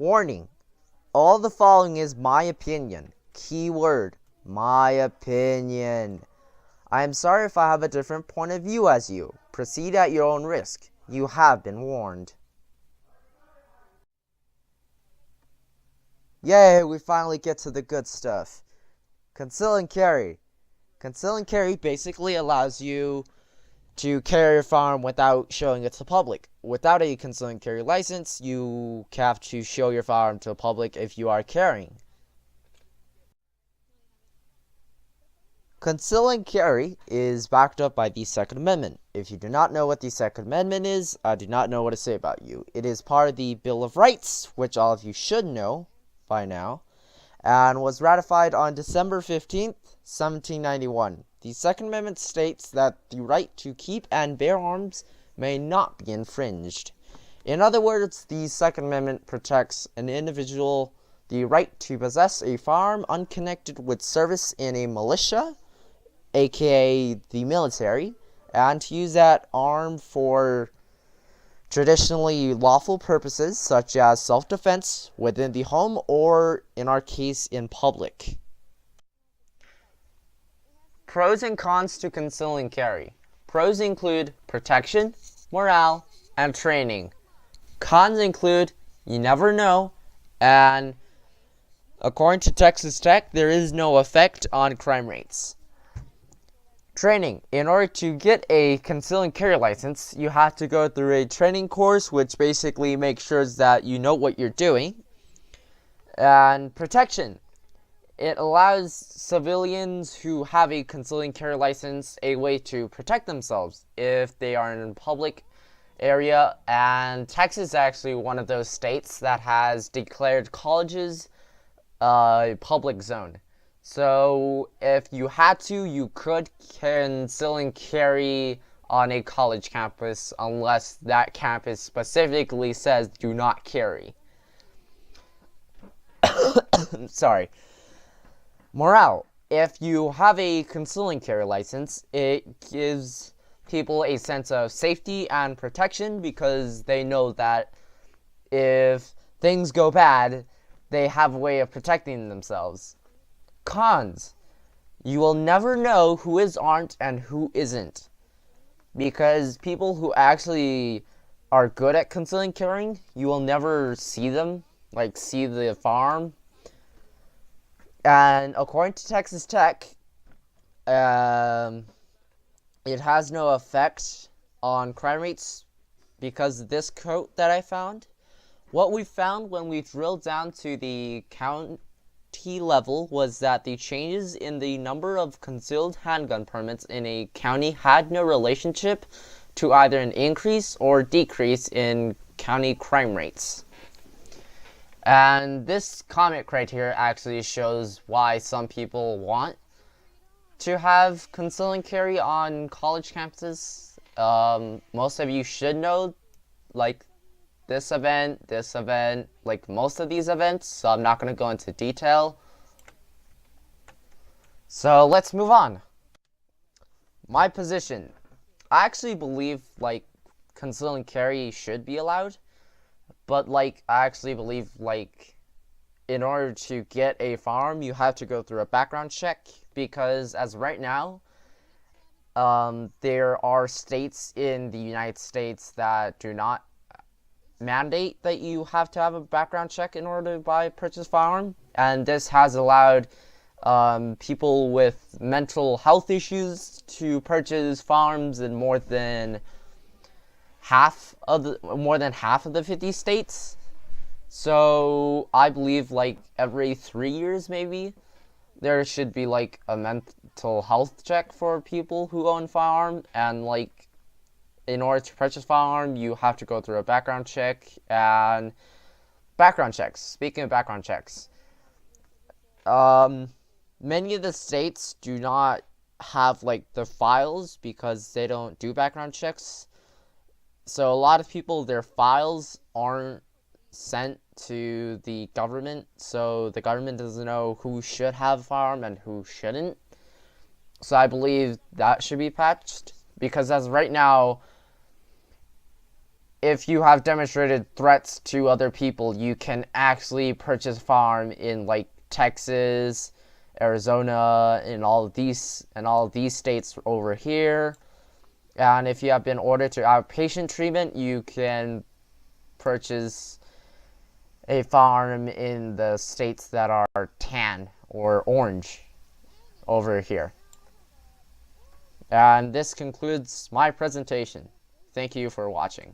Warning. All the following is my opinion. Keyword, my opinion. I am sorry if I have a different point of view as you. Proceed at your own risk. You have been warned. Yay, we finally get to the good stuff. Conceal and carry. Conceal and carry basically allows you to carry your firearm without showing it to the public. Without a conceal and carry license, you have to show your firearm to the public if you are carrying. Conceal and carry is backed up by the Second Amendment. If you do not know what the Second Amendment is, I do not know what to say about you. It is part of the Bill of Rights, which all of you should know by now, and was ratified on December 15th, 1791. The Second Amendment states that the right to keep and bear arms may not be infringed. In other words, the Second Amendment protects an individual the right to possess a firearm unconnected with service in a militia, aka the military, and to use that arm for traditionally lawful purposes such as self-defense within the home or, in our case, in public. Pros and cons to conceal and carry. Pros include protection, morale, and training. Cons include you never know, and according to Texas Tech, there is no effect on crime rates. Training. In order to get a conceal and carry license, you have to go through a training course, which basically makes sure that you know what you're doing. And protection. It allows civilians who have a conceal and carry license a way to protect themselves if they are in a public area. And Texas is actually one of those states that has declared colleges a public zone. So if you had to, you could conceal and carry on a college campus unless that campus specifically says do not carry. Sorry. Morale. If you have a conceal and carry license, it gives people a sense of safety and protection because they know that if things go bad, they have a way of protecting themselves. Cons. You will never know who is armed and who isn't. Because people who actually are good at concealing and carrying, you will never see them, like see the firearm. And according to Texas Tech, it has no effect on crime rates because of this quote that I found. What we found when we drilled down to the county level was that the changes in the number of concealed handgun permits in a county had no relationship to either an increase or decrease in county crime rates. And this comment right here actually shows why some people want to have conceal and carry on college campuses. Most of you should know, like, this event, like most of these events, so I'm not going to go into detail. So let's move on. My position. I actually believe, like, conceal and carry should be allowed, but, like, I actually believe, like, in order to get a firearm, you have to go through a background check, because as right now, there are states in the United States that do not mandate that you have to have a background check in order to purchase a firearm, and this has allowed people with mental health issues to purchase firearms in more than half of the 50 states. So I believe like every 3 years maybe there should be like a mental health check for people who own firearm, and like in order to purchase a firearm, you have to go through a background check. And background checks. Speaking of background checks, many of the states do not have like the files because they don't do background checks. So a lot of people, their files aren't sent to the government, so the government doesn't know who should have a firearm and who shouldn't. So I believe that should be patched, because as right now, if you have demonstrated threats to other people, you can actually purchase a farm in like Texas, Arizona, and all of these states over here. And if you have been ordered to outpatient treatment, you can purchase a farm in the states that are tan or orange over here. And this concludes my presentation. Thank you for watching.